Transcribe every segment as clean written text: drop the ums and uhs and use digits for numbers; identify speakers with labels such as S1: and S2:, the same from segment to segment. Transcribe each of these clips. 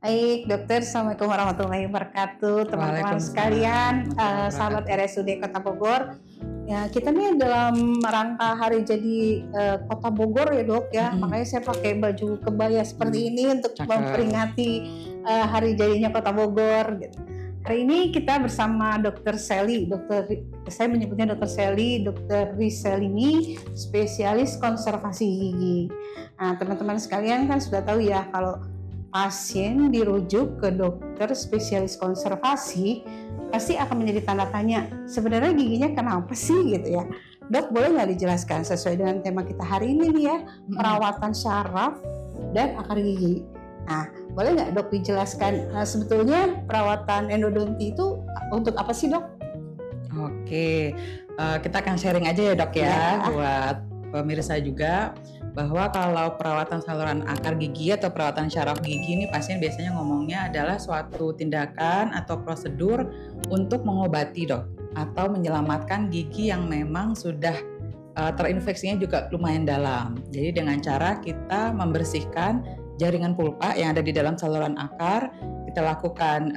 S1: Baik, dokter. Assalamualaikum warahmatullahi wabarakatuh, teman-teman sekalian, sahabat RSUD Kota Bogor. Ya, kita nih dalam rangka hari jadi Kota Bogor ya dok ya, makanya saya pakai baju kebaya seperti ini untuk memperingati hari jadinya Kota Bogor. Gitu. Hari ini kita bersama Dokter Sally, saya menyebutnya Dokter Sally, Dokter Riselini, spesialis konservasi gigi. Nah, teman-teman sekalian kan sudah tahu ya kalau pasien dirujuk ke dokter spesialis konservasi pasti akan menjadi tanda tanya, sebenarnya giginya kenapa sih gitu ya. Dok, boleh nggak dijelaskan sesuai dengan tema kita hari ini nih ya, perawatan syaraf dan akar gigi. Nah, boleh nggak dok dijelaskan sebetulnya perawatan endodonti itu untuk apa sih dok?
S2: Oke, kita akan sharing aja ya dok ya, buat pemirsa juga, bahwa kalau perawatan saluran akar gigi atau perawatan syaraf gigi ini pasien biasanya ngomongnya adalah suatu tindakan atau prosedur untuk mengobati dok, atau menyelamatkan gigi yang memang sudah terinfeksinya juga lumayan dalam. Jadi dengan cara kita membersihkan jaringan pulpa yang ada di dalam saluran akar, kita lakukan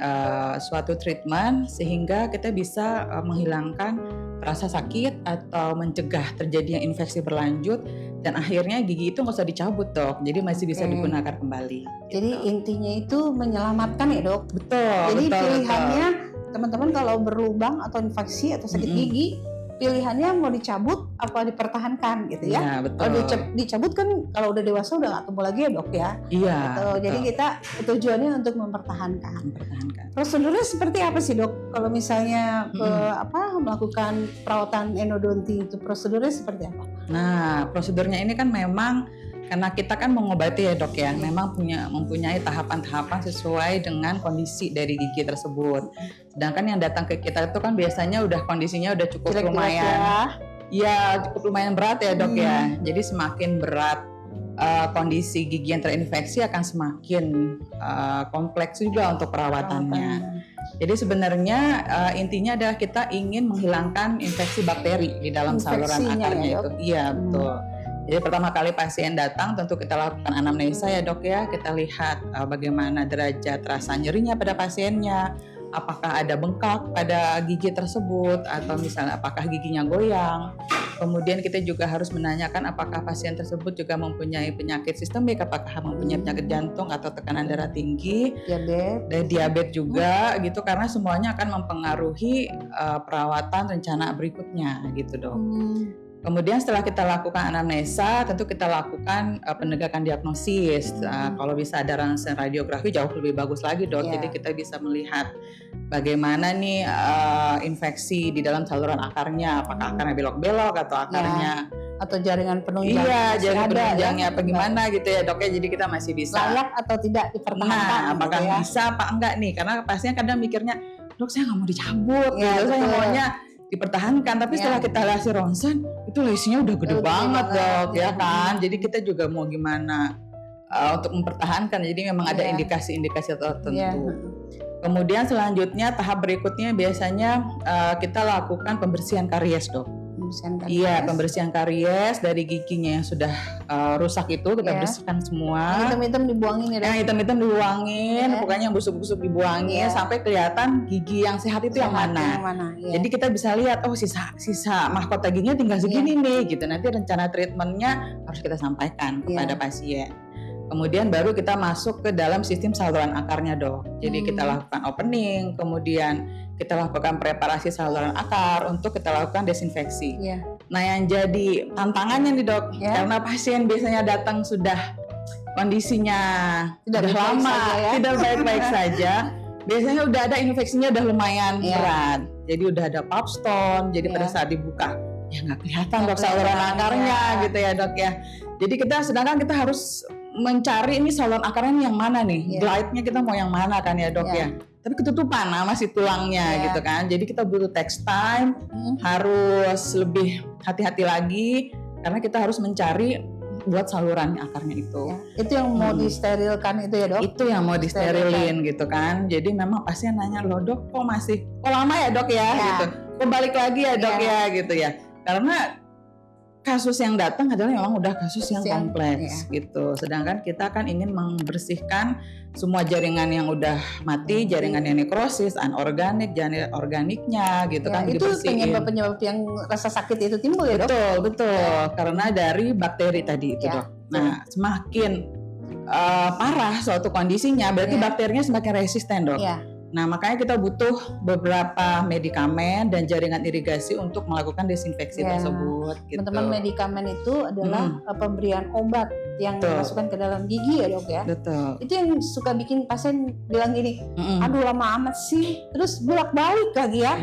S2: suatu treatment sehingga kita bisa menghilangkan rasa sakit atau mencegah terjadinya infeksi berlanjut, dan akhirnya gigi itu nggak usah dicabut dok, jadi masih bisa digunakan kembali.
S1: Jadi intinya itu menyelamatkan ya dok.
S2: Betul.
S1: Jadi pilihannya teman-teman kalau berlubang atau infeksi atau sakit gigi, pilihannya mau dicabut apa dipertahankan gitu ya.
S2: Iya, betul.
S1: Kalau dicabut kan kalau udah dewasa udah nggak tumbuh lagi ya dok ya.
S2: Iya.
S1: Gitu. Jadi kita tujuannya untuk mempertahankan. Prosedurnya seperti apa sih dok? Kalau misalnya melakukan perawatan endodonti itu prosedurnya seperti apa?
S2: Nah, prosedurnya ini kan memang karena kita kan mengobati ya dok ya, memang mempunyai tahapan-tahapan sesuai dengan kondisi dari gigi tersebut. Sedangkan yang datang ke kita itu kan biasanya udah kondisinya udah cukup lumayan, ya cukup lumayan berat ya dok ya. Jadi semakin berat kondisi gigi yang terinfeksi akan semakin kompleks juga untuk perawatannya. Jadi sebenarnya intinya adalah kita ingin menghilangkan infeksi bakteri di dalam saluran akarnya
S1: ya,
S2: itu. Iya betul. Jadi pertama kali pasien datang tentu kita lakukan anamnesa ya dok ya. Kita lihat bagaimana derajat rasa nyerinya pada pasiennya, apakah ada bengkak pada gigi tersebut atau misalnya apakah giginya goyang. Kemudian kita juga harus menanyakan apakah pasien tersebut juga mempunyai penyakit sistemik, apakah mempunyai penyakit jantung atau tekanan darah tinggi, diabetes juga gitu, karena semuanya akan mempengaruhi perawatan rencana berikutnya gitu dok. Kemudian setelah kita lakukan anamnesa, tentu kita lakukan penegakan diagnosis. Kalau bisa ada rangkaian radiografi jauh lebih bagus lagi dok. Jadi kita bisa melihat bagaimana nih infeksi di dalam saluran akarnya, apakah akarnya belok-belok atau akarnya
S1: atau jaringan penunjang.
S2: Iya, jaringan penunjangnya apa gimana gitu ya dok ya. Jadi kita masih bisa
S1: layak atau tidak dipertahankan.
S2: Nah, apakah
S1: gitu ya?
S2: bisa apa enggak nih? Karena pasien kadang mikirnya, dok saya nggak mau dicabut, gitu. Saya maunya dipertahankan, tapi setelah kita lihat si ronsen itu lesinya udah gede banget dok ya kan. Jadi kita juga mau gimana untuk mempertahankan, jadi memang ada indikasi-indikasi tertentu. Kemudian selanjutnya tahap berikutnya biasanya kita lakukan pembersihan karies dok. Iya, pembersihan karies dari giginya yang sudah rusak itu kita bersihkan semua.
S1: Hitam-hitam dibuangin ya dok?
S2: Yang hitam-hitam dibuangin, pokoknya yang busuk-busuk dibuangin sampai kelihatan gigi yang sehat itu yang mana. Jadi kita bisa lihat, oh sisa mahkota giginya tinggal segini nih gitu. Nanti rencana treatmentnya harus kita sampaikan kepada pasien. Kemudian baru kita masuk ke dalam sistem saluran akarnya dok. Jadi kita lakukan opening, kemudian kita lakukan preparasi saluran akar untuk kita lakukan desinfeksi. Nah yang jadi tantangannya nih dok, karena pasien biasanya datang sudah kondisinya sudah lama, tidak baik-baik saja. Biasanya udah ada infeksinya udah lumayan berat. Jadi udah ada pulp stone, jadi pada saat dibuka ya nggak kelihatan dok saluran akarnya gitu ya dok ya. Jadi sedangkan kita harus mencari ini saluran akarnya yang mana nih, glide-nya kita mau yang mana kan ya dok ya. Tapi ketutupan masih tulangnya gitu kan. Jadi kita butuh text time, harus lebih hati-hati lagi karena kita harus mencari buat saluran akarnya itu.
S1: Itu yang mau disterilkan itu ya dok?
S2: Itu yang mau disterilin gitu kan. Jadi memang pasien nanya, loh dok kok lama ya dok ya gitu. Kok balik lagi ya dok ya gitu ya. Karena kasus yang datang adalah memang udah kasus yang kompleks
S1: iya.
S2: gitu. Sedangkan kita kan ingin membersihkan semua jaringan yang udah mati, jaringan yang nekrosis, anorganik, jaringan organiknya gitu
S1: ya,
S2: kan
S1: itu penyebab yang rasa sakit itu timbul ya dok?
S2: Betul. Karena dari bakteri tadi itu dok. Nah semakin parah suatu kondisinya, berarti bakterinya semakin resisten dok. Nah makanya kita butuh beberapa medikamen dan jaringan irigasi untuk melakukan desinfeksi tersebut.
S1: Teman-teman, medikamen itu adalah pemberian obat yang dimasukkan ke dalam gigi ya dok ya.
S2: Betul.
S1: Itu yang suka bikin pasien bilang gini, aduh lama amat sih, terus bolak-balik lagi ya.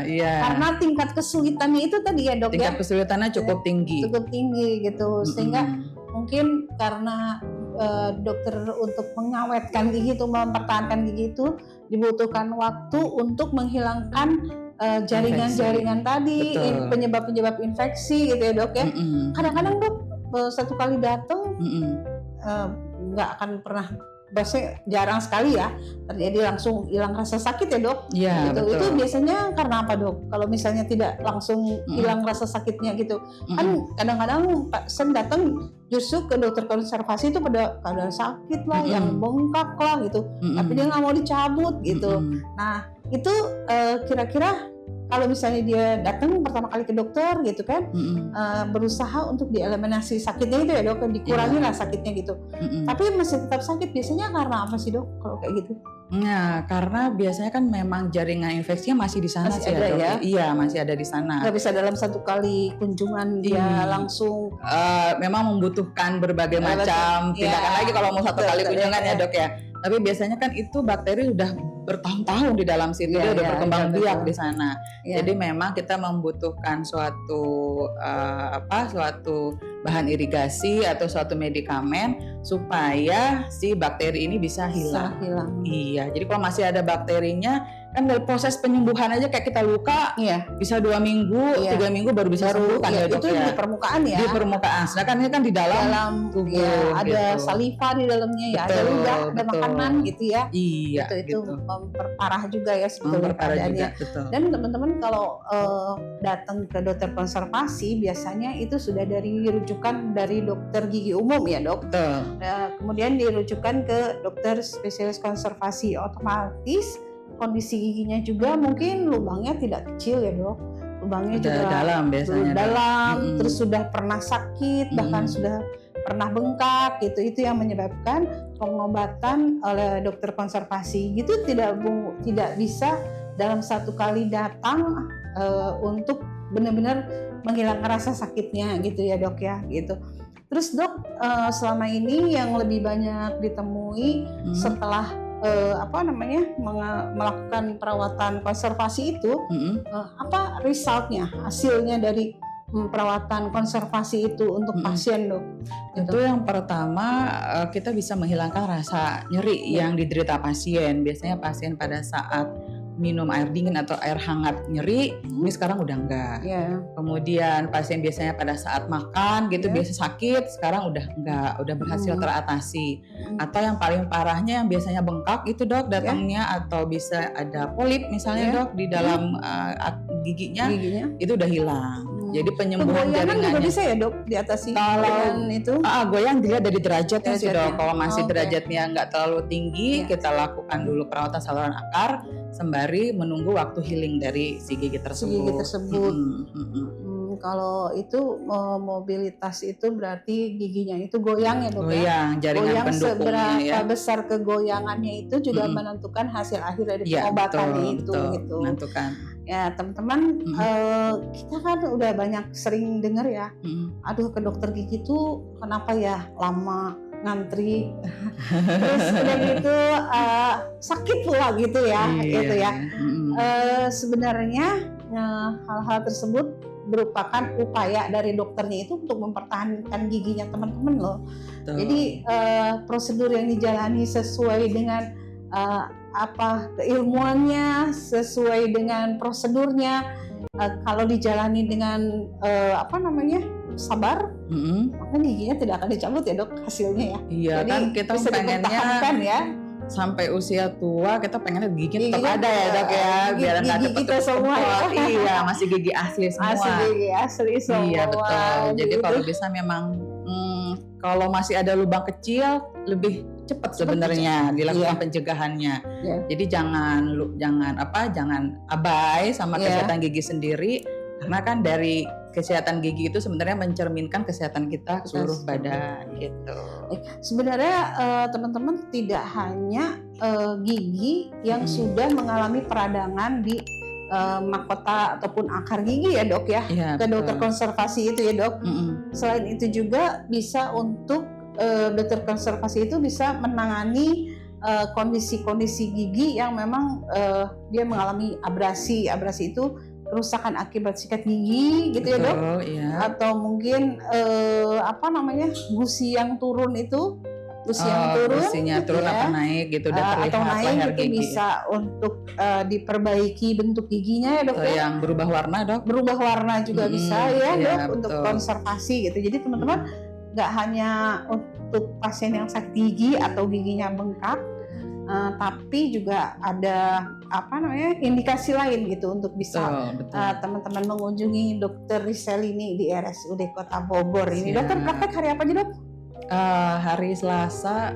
S2: Iya.
S1: Karena tingkat kesulitannya itu tadi ya dok
S2: tingkat kesulitannya cukup tinggi.
S1: Cukup tinggi gitu, sehingga mungkin karena dokter untuk mengawetkan gigi itu, mempertahankan gigi itu dibutuhkan waktu untuk menghilangkan jaringan-jaringan tadi, penyebab-penyebab infeksi gitu ya dok ya. Kadang-kadang dok satu kali datang nggak akan pernah, biasanya jarang sekali ya terjadi langsung hilang rasa sakit ya dok.
S2: Iya
S1: gitu. Itu biasanya karena apa dok? Kalau misalnya tidak langsung hilang rasa sakitnya gitu, kan kadang-kadang pasien datang justru ke dokter konservasi itu pada keadaan sakit lah, yang bengkak lah gitu, tapi dia nggak mau dicabut gitu. Nah itu kira-kira kalau misalnya dia datang pertama kali ke dokter gitu kan, berusaha untuk dieliminasi sakitnya itu ya dok, dikurangi lah sakitnya gitu. Tapi masih tetap sakit, biasanya karena apa sih dok kalau kayak gitu?
S2: Nah, karena biasanya kan memang jaringan infeksinya masih di sana
S1: masih
S2: sih
S1: ada ya?
S2: Iya, masih ada di sana.
S1: Nggak bisa dalam satu kali kunjungan dia langsung.
S2: Memang membutuhkan berbagai macam tindakan lagi kalau mau satu kali kunjungan ya dok ya. Tapi biasanya kan itu bakteri udah bertahun-tahun di dalam situ, dia udah berkembang biak di sana. Jadi memang kita membutuhkan suatu suatu bahan irigasi atau suatu medikamen supaya si bakteri ini bisa hilang. Iya, jadi kalau masih ada bakterinya, kan dari proses penyembuhan aja kayak kita luka bisa 2 minggu, 3 minggu baru bisa sembuh kan ya dok
S1: itu
S2: ya.
S1: Di permukaan ya.
S2: Di permukaan, sedangkan ini kan di dalam tubuh.
S1: Ada saliva di dalamnya ya, ada ludah, ada makanan gitu ya.
S2: Iya.
S1: Itu memperparah juga ya sebetulnya keadaannya. Dan teman-teman kalau datang ke dokter konservasi biasanya itu sudah dari rujukan dari dokter gigi umum ya dok. Kemudian dirujukan ke dokter spesialis konservasi, otomatis kondisi giginya juga mungkin lubangnya tidak kecil ya dok, lubangnya juga
S2: dalam biasanya
S1: terus sudah pernah sakit, bahkan sudah pernah bengkak gitu. Itu yang menyebabkan pengobatan oleh dokter konservasi gitu tidak bisa dalam satu kali datang untuk benar-benar menghilangkan rasa sakitnya gitu ya dok ya gitu. Terus dok, selama ini yang lebih banyak ditemui setelah melakukan perawatan konservasi itu, apa resultnya, hasilnya dari perawatan konservasi itu untuk pasien dok?
S2: Itu yang pertama, kita bisa menghilangkan rasa nyeri yang diderita pasien. Biasanya pasien pada saat minum air dingin atau air hangat nyeri, ini sekarang udah enggak. Kemudian pasien biasanya pada saat makan gitu biasa sakit, sekarang udah enggak, udah berhasil teratasi. Atau yang paling parahnya yang biasanya bengkak itu dok datangnya, atau bisa ada polip misalnya dok di dalam giginya, itu udah hilang. Jadi penyembuhan jaringannya
S1: juga bisa ya dok diatasi.
S2: Kalau
S1: itu
S2: goyang dilihat dari derajatnya sih dok. Kalau masih derajatnya nggak terlalu tinggi, kita lakukan dulu perawatan saluran akar sembari menunggu waktu healing dari si gigi tersebut.
S1: Kalau itu mobilitas itu berarti giginya itu goyang ya dok.
S2: Jaringan
S1: goyang
S2: pendukungnya
S1: seberapa besar kegoyangannya itu juga menentukan hasil akhir dari pengobatan itu. Gitu.
S2: Menentukan.
S1: Ya teman-teman, kita kan udah banyak sering dengar ya, aduh ke dokter gigi tuh kenapa ya lama ngantri, terus udah gitu sakit pula gitu ya, gitu ya. Sebenarnya hal-hal tersebut merupakan upaya dari dokternya itu untuk mempertahankan giginya teman-teman loh. Jadi prosedur yang dijalani sesuai dengan keilmuannya, sesuai dengan prosedurnya, kalau dijalani dengan sabar, maka giginya tidak akan dicabut ya dok hasilnya ya.
S2: Iya. Jadi
S1: kan kita
S2: pengennya
S1: ya
S2: sampai usia tua kita pengennya gigi tetap
S1: kan
S2: ada ya dok ya, biar nggak
S1: gigi kita semua ya.
S2: Iya, masih gigi asli semua.
S1: Masih gigi asli semua.
S2: Iya betul. Jadi kalau bisa memang kalau masih ada lubang kecil lebih cepat sebenarnya dilakukan pencegahannya. Iya. Jadi jangan abai sama kesehatan gigi sendiri, karena kan dari kesehatan gigi itu sebenarnya mencerminkan kesehatan kita seluruh badan gitu.
S1: Sebenarnya teman-teman tidak hanya gigi yang sudah mengalami peradangan di mahkota ataupun akar gigi ya dok ya, ke dokter konservasi itu ya dok. Selain itu juga bisa untuk dokter konservasi itu bisa menangani kondisi-kondisi gigi yang memang dia mengalami abrasi itu kerusakan akibat sikat gigi gitu ya dok, atau mungkin gusi yang turun itu,
S2: gusinya turun apa naik gitu, udah terlihat
S1: atau naik
S2: leher
S1: itu
S2: gigi.
S1: bisa untuk diperbaiki bentuk giginya ya dok.
S2: Yang berubah warna dok,
S1: berubah warna juga bisa ya dok, untuk konservasi gitu. Jadi teman-teman nggak hanya untuk pasien yang sakit gigi atau giginya bengkak, tapi juga ada indikasi lain gitu untuk bisa teman-teman mengunjungi Dokter Riselini di RSUD Kota Bogor. Ini dokter praktek hari apa aja dok?
S2: Hari Selasa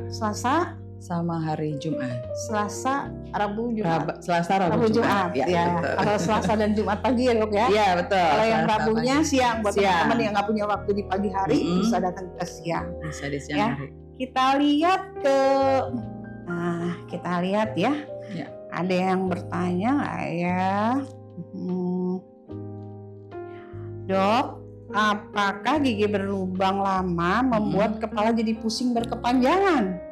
S2: sama hari Jumat.
S1: Selasa, Rabu, Jumat.
S2: Selasa, Rabu, Jumat.
S1: Ya. Kalau Selasa dan Jumat pagi ya dok ya.
S2: Iya betul.
S1: Kalau yang Rabunya siang buat teman-teman yang nggak punya waktu di pagi hari bisa datang ke siang.
S2: Bisa di siang hari.
S1: Kita lihat ya. Ada yang bertanya nggak ya? Dok, apakah gigi berlubang lama membuat kepala jadi pusing berkepanjangan?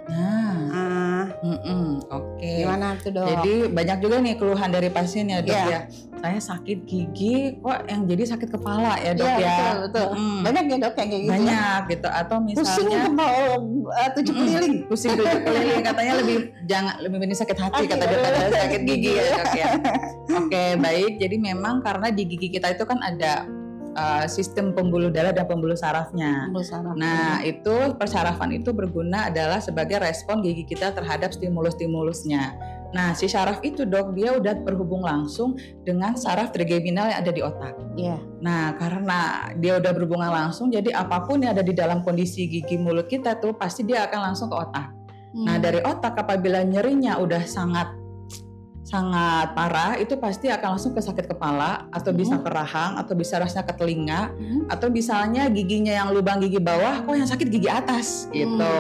S2: Oke.
S1: Gimana tuh dok?
S2: Jadi banyak juga nih keluhan dari pasien ya dok ya. Saya sakit gigi, kok yang jadi sakit kepala ya dok ya.
S1: Betul. Banyak ya dok yang kayak gitu.
S2: Banyak gitu, atau misalnya
S1: pusing kepala 7 keliling.
S2: Pusing 7 keliling, katanya lebih mending sakit hati kata daripada sakit gigi ya dok ya. Oke, baik. Jadi memang karena di gigi kita itu kan ada sistem pembuluh darah dan pembuluh sarafnya. Nah, itu persarafan itu berguna adalah sebagai respon gigi kita terhadap stimulus-stimulusnya. Nah, si saraf itu dok, dia udah berhubung langsung dengan saraf trigeminal yang ada di otak. Nah, karena dia udah berhubungan langsung, jadi apapun yang ada di dalam kondisi gigi mulut kita tuh pasti dia akan langsung ke otak. Nah, dari otak apabila nyerinya udah sangat parah, itu pasti akan langsung ke sakit kepala, atau bisa ke rahang, atau bisa rasanya ke telinga, atau misalnya giginya yang lubang gigi bawah, kok yang sakit gigi atas gitu.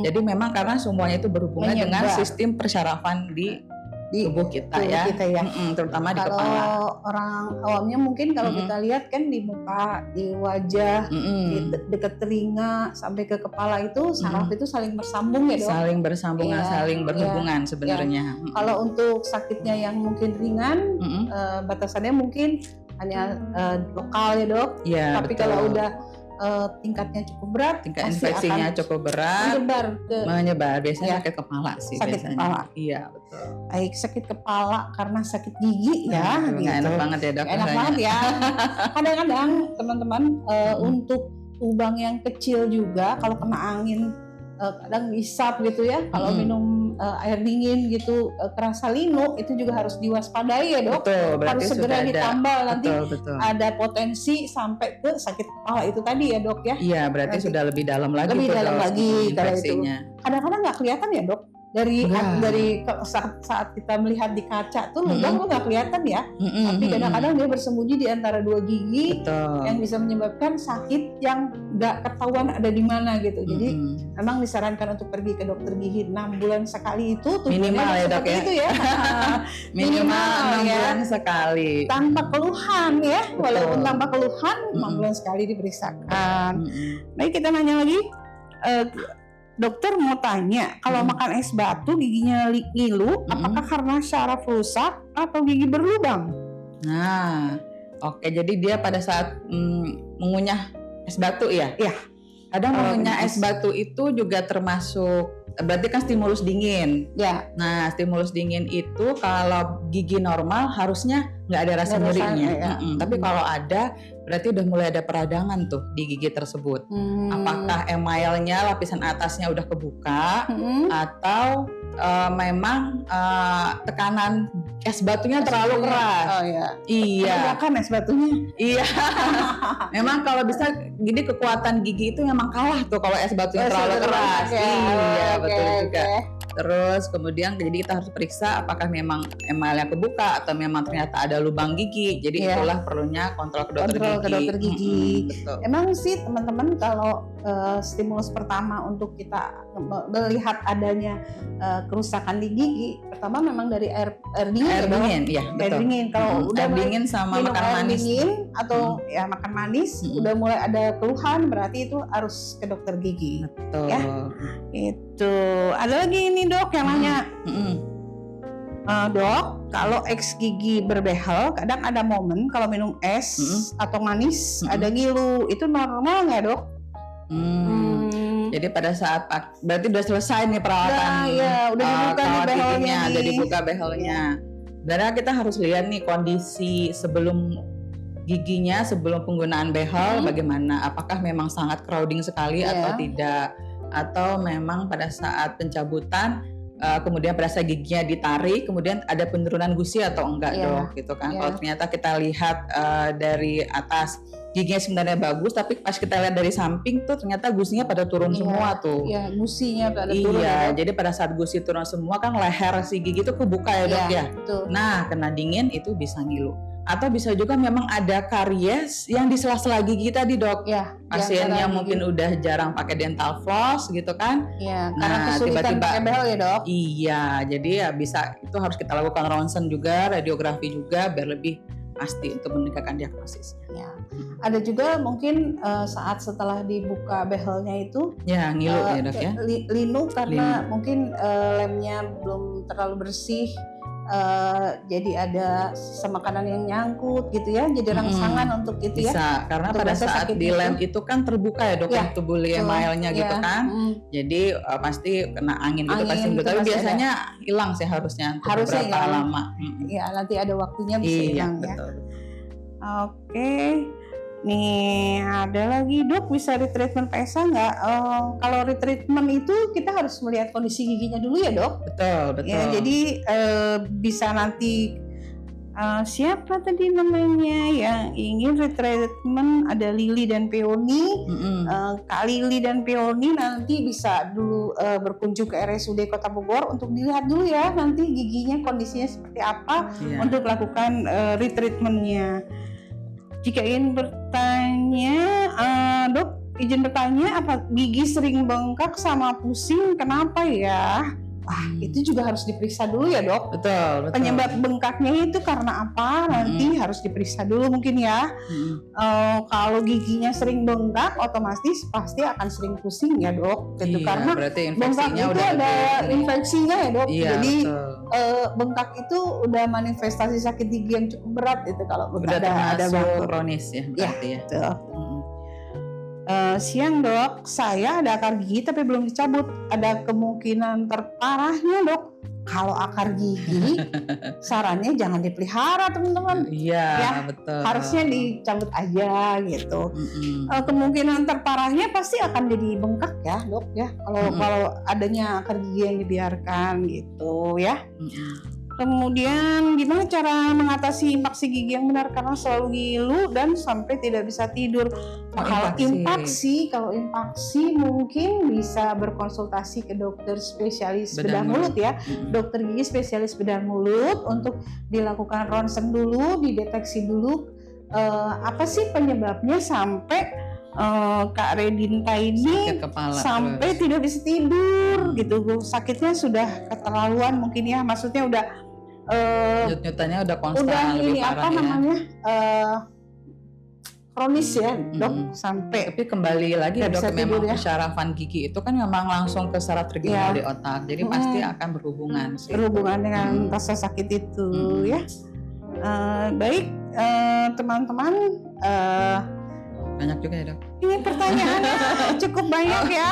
S2: Jadi memang karena semuanya itu berhubungan dengan sistem persarafan di tubuh kita ya. Terutama di kepala.
S1: Kalau orang awamnya mungkin kalau kita lihat kan di muka, di wajah, di dekat telinga sampai ke kepala itu saraf itu saling bersambung ya dok.
S2: Saling bersambung, saling berhubungan sebenarnya.
S1: Kalau untuk sakitnya yang mungkin ringan, batasannya mungkin hanya lokal ya dok. Tapi kalau udah tingkatnya cukup berat,
S2: tingkat infeksinya cukup berat, menyebar biasanya sakit kepala sih.
S1: Sakit kepala.
S2: Iya betul.
S1: Baik, sakit kepala karena sakit gigi ya.
S2: Gitu. Enak banget ya dok.
S1: Enak banget ya. Kadang-kadang teman-teman untuk lubang yang kecil juga kalau kena angin kadang isap gitu ya. Kalau minum air dingin gitu kerasa linu, itu juga harus diwaspadai ya dok.
S2: Betul,
S1: harus segera ditambal nanti
S2: betul.
S1: ada potensi sampai ke sakit kepala itu tadi ya dok ya.
S2: Iya, berarti sudah lebih dalam lagi.
S1: Lebih dalam lagi kalau itu.
S2: Infeksinya.
S1: Kadang-kadang nggak kelihatan ya dok. Dari saat kita melihat di kaca tuh lubang tuh nggak kelihatan ya, tapi kadang-kadang dia bersembunyi di antara dua gigi yang bisa menyebabkan sakit yang nggak ketahuan ada di mana gitu. Jadi memang disarankan untuk pergi ke dokter gigi 6 bulan sekali itu
S2: minimal ya dok ya.
S1: Itu ya.
S2: minimal 6 bulan sekali.
S1: Tanpa keluhan ya, walaupun tanpa keluhan 6 bulan sekali diperiksakan. Baik, kita nanya lagi. Dokter mau tanya, kalau makan es batu giginya ngilu, apakah karena saraf rusak atau gigi berlubang?
S2: Nah, oke, jadi dia pada saat mengunyah es batu ya?
S1: Iya.
S2: Kadang mengunyah es batu itu juga termasuk berarti kan stimulus dingin.
S1: Ya.
S2: Nah, stimulus dingin itu kalau gigi normal harusnya nggak ada rasa nyerinya. Ya. Tapi kalau ada, berarti udah mulai ada peradangan tuh di gigi tersebut. Apakah emailnya lapisan atasnya udah kebuka atau memang tekanan es batunya terlalu keras?
S1: Oh iya.
S2: Iya.
S1: Kan es batunya.
S2: Iya. Memang kalau bisa gini kekuatan gigi itu memang kalah tuh kalau es batunya terlalu keras.
S1: Ya.
S2: Iya, betul juga. Terus kemudian jadi kita harus periksa apakah memang emalnya kebuka atau memang ternyata ada lubang gigi. Jadi itulah perlunya kontrol ke dokter gigi.
S1: Betul. Emang sih teman-teman kalau stimulus pertama untuk kita melihat adanya kerusakan di gigi, pertama memang dari air dingin.
S2: Air dingin, ya betul.
S1: Air dingin kalau udah
S2: air dingin sama
S1: minum
S2: makan
S1: air
S2: manis
S1: dingin atau ya makan manis, udah mulai ada keluhan, berarti itu harus ke dokter gigi.
S2: Betul.
S1: Ya. Itu. Ada lagi ini dok yang nanya. Dok, kalau eks gigi berbehel, kadang ada momen kalau minum es atau manis ada ngilu, itu normal nggak dok?
S2: Jadi pada saat berarti udah selesai nih perawatan.
S1: Udah dibuka nih behelnya,
S2: udah dibuka behelnya. Karena kita harus lihat nih kondisi sebelum giginya, sebelum penggunaan behel bagaimana. Apakah memang sangat crowding sekali atau tidak? Atau memang pada saat pencabutan kemudian pada saat giginya ditarik kemudian ada penurunan gusi atau enggak dok gitu kan. Kalau ternyata kita lihat dari atas giginya sebenarnya bagus tapi pas kita lihat dari samping tuh ternyata gusinya pada turun semua tuh.
S1: Iya, gusinya pada turun.
S2: Iya, jadi pada saat gusi turun semua kan leher si gigi itu kebuka ya dok ya.
S1: Betul.
S2: Nah, kena dingin itu bisa ngilu. Atau bisa juga memang ada karies yang di sela-sela gigi tadi dok.
S1: Ya,
S2: pasiennya mungkin udah jarang pakai dental floss gitu kan.
S1: Iya, karena kesulitan pakai behel ya dok.
S2: Iya, jadi ya bisa itu harus kita lakukan ronsen juga, radiografi juga biar lebih pasti untuk menegakkan diagnosis.
S1: Ya. Ada juga mungkin saat setelah dibuka behelnya itu
S2: ya ngilu ya dok ya.
S1: Linu karena mungkin lemnya belum terlalu bersih. Jadi ada sisa makanan yang nyangkut gitu ya, jadi rangsangan untuk itu
S2: bisa, ya. Karena pada saat di lem itu kan terbuka ya dok, tubuh emailnya gitu kan. Jadi pasti kena angin gitu pasti. Tapi biasanya hilang sih harusnya beberapa lama.
S1: Ya nanti ada waktunya bisa hilang ya. Oke. Nih ada lagi dok, bisa retreatment PSA nggak? Kalau retreatment itu kita harus melihat kondisi giginya dulu ya dok.
S2: Betul.
S1: Ya, jadi bisa nanti siapa tadi namanya yang ingin retreatment, ada Lili dan Peoni. Kak Lili dan Peoni nanti bisa dulu berkunjung ke RSUD Kota Bogor untuk dilihat dulu ya nanti giginya kondisinya seperti apa untuk lakukan retreatmentnya. Jika ingin bertanya, dok, izin bertanya, apa gigi sering bengkak sama pusing, kenapa ya? Wah, itu juga harus diperiksa dulu ya dok.
S2: Betul.
S1: Penyebab bengkaknya itu karena apa? Nanti harus diperiksa dulu mungkin ya. Kalau giginya sering bengkak, otomatis pasti akan sering pusing ya dok. Gitu. Karena bengkak itu ada infeksinya ya dok. Jadi bengkak itu udah manifestasi sakit gigi yang cukup berat itu kalau
S2: udah ada bengkak kronis ya. Berarti ya.
S1: Siang dok, saya ada akar gigi tapi belum dicabut. Ada kemungkinan terparahnya dok. Kalau akar gigi, sarannya jangan dipelihara teman-teman.
S2: Iya, betul.
S1: Harusnya dicabut aja gitu. Kemungkinan terparahnya pasti akan jadi bengkak ya dok ya. Kalau adanya akar gigi yang dibiarkan gitu ya. Kemudian gimana cara mengatasi impaksi gigi yang benar karena selalu ngilu dan sampai tidak bisa tidur. Kalau impaksi mungkin bisa berkonsultasi ke dokter spesialis bedah mulut ya. Dokter gigi spesialis bedah mulut untuk dilakukan ronsen dulu, dideteksi dulu apa sih penyebabnya sampai Kak Redinta ini sampai tidak bisa tidur gitu. Sakitnya sudah keterlaluan mungkin ya, maksudnya udah
S2: nyut-nyutannya udah konstan,
S1: udah
S2: lebih
S1: ini
S2: parah
S1: apa namanya kronis ya dok, sampai.
S2: Tapi kembali lagi ya dok, memang kesyarafan gigi itu kan memang langsung ke saraf trigeminal di otak, jadi pasti akan berhubungan
S1: dengan rasa sakit itu ya. Baik teman-teman,
S2: banyak juga ya dok.
S1: Ini pertanyaannya cukup banyak ya.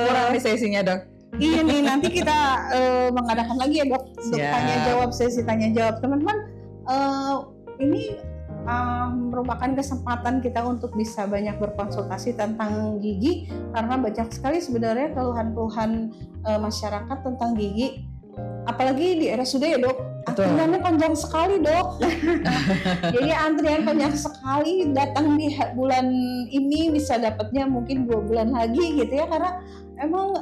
S2: Kurang nih sesinya dok.
S1: Iya nih, nanti kita mengadakan lagi ya dok, untuk tanya jawab, sesi tanya jawab teman-teman. Ini merupakan kesempatan kita untuk bisa banyak berkonsultasi tentang gigi, karena banyak sekali sebenarnya keluhan-keluhan masyarakat tentang gigi, apalagi di RSUD ya dok. Antriannya panjang sekali dok. Jadi antrian panjang sekali, datang di bulan ini bisa dapatnya mungkin 2 bulan lagi gitu ya, karena emang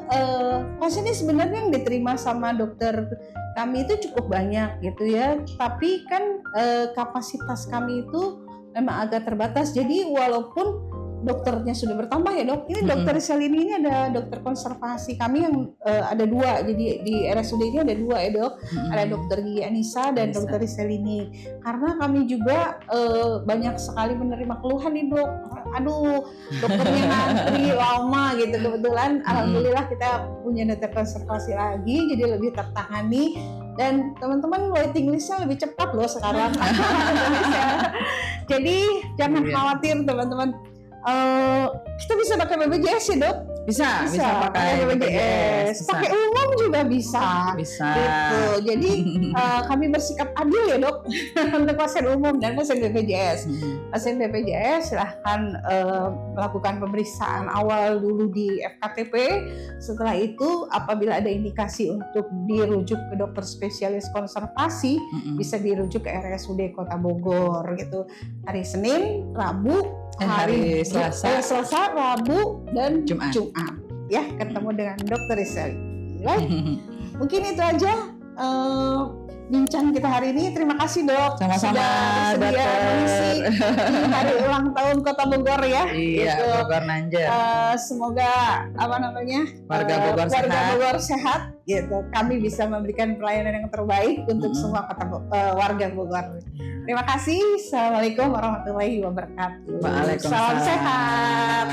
S1: pasiennya sebenarnya yang diterima sama dokter kami itu cukup banyak gitu ya, tapi kan kapasitas kami itu memang agak terbatas. Jadi walaupun dokternya sudah bertambah ya dok, ini dokter Selini ini ada dokter konservasi kami yang ada 2, jadi di RSUD ini ada 2 ya dok, ada dokter Gigi Anissa dan dokter Selini. Karena kami juga banyak sekali menerima keluhan nih dok, aduh dokternya ngantri lama gitu, kebetulan alhamdulillah kita punya dokter konservasi lagi, jadi lebih tertangani. Dan teman-teman waiting listnya lebih cepat loh sekarang. Jadi jangan khawatir teman-teman. Kita bisa pakai BPJS ya dok?
S2: Bisa pakai BPJS.
S1: Pakai umum juga bisa. Gitu. Jadi kami bersikap adil ya dok untuk pasien umum dan pasien BPJS. Pasien BPJS silahkan melakukan pemeriksaan awal dulu di FKTP. Setelah itu apabila ada indikasi untuk dirujuk ke dokter spesialis konservasi, bisa dirujuk ke RSUD Kota Bogor gitu. Hari Senin, Rabu, hari Selasa, Rabu, dan Jumat. Ya, ketemu dengan Dokter Rizal. Mungkin itu aja bincang kita hari ini. Terima kasih dok.
S2: Sama-sama
S1: sudah mengisi hari ulang tahun Kota Bogor ya.
S2: Iya, gitu. Bogor Nanjer.
S1: Semoga warga Bogor sehat. Gitu. Kami bisa memberikan pelayanan yang terbaik untuk semua warga Bogor. Terima kasih. Assalamualaikum warahmatullahi wabarakatuh.
S2: Waalaikumsalam.
S1: Salam sehat.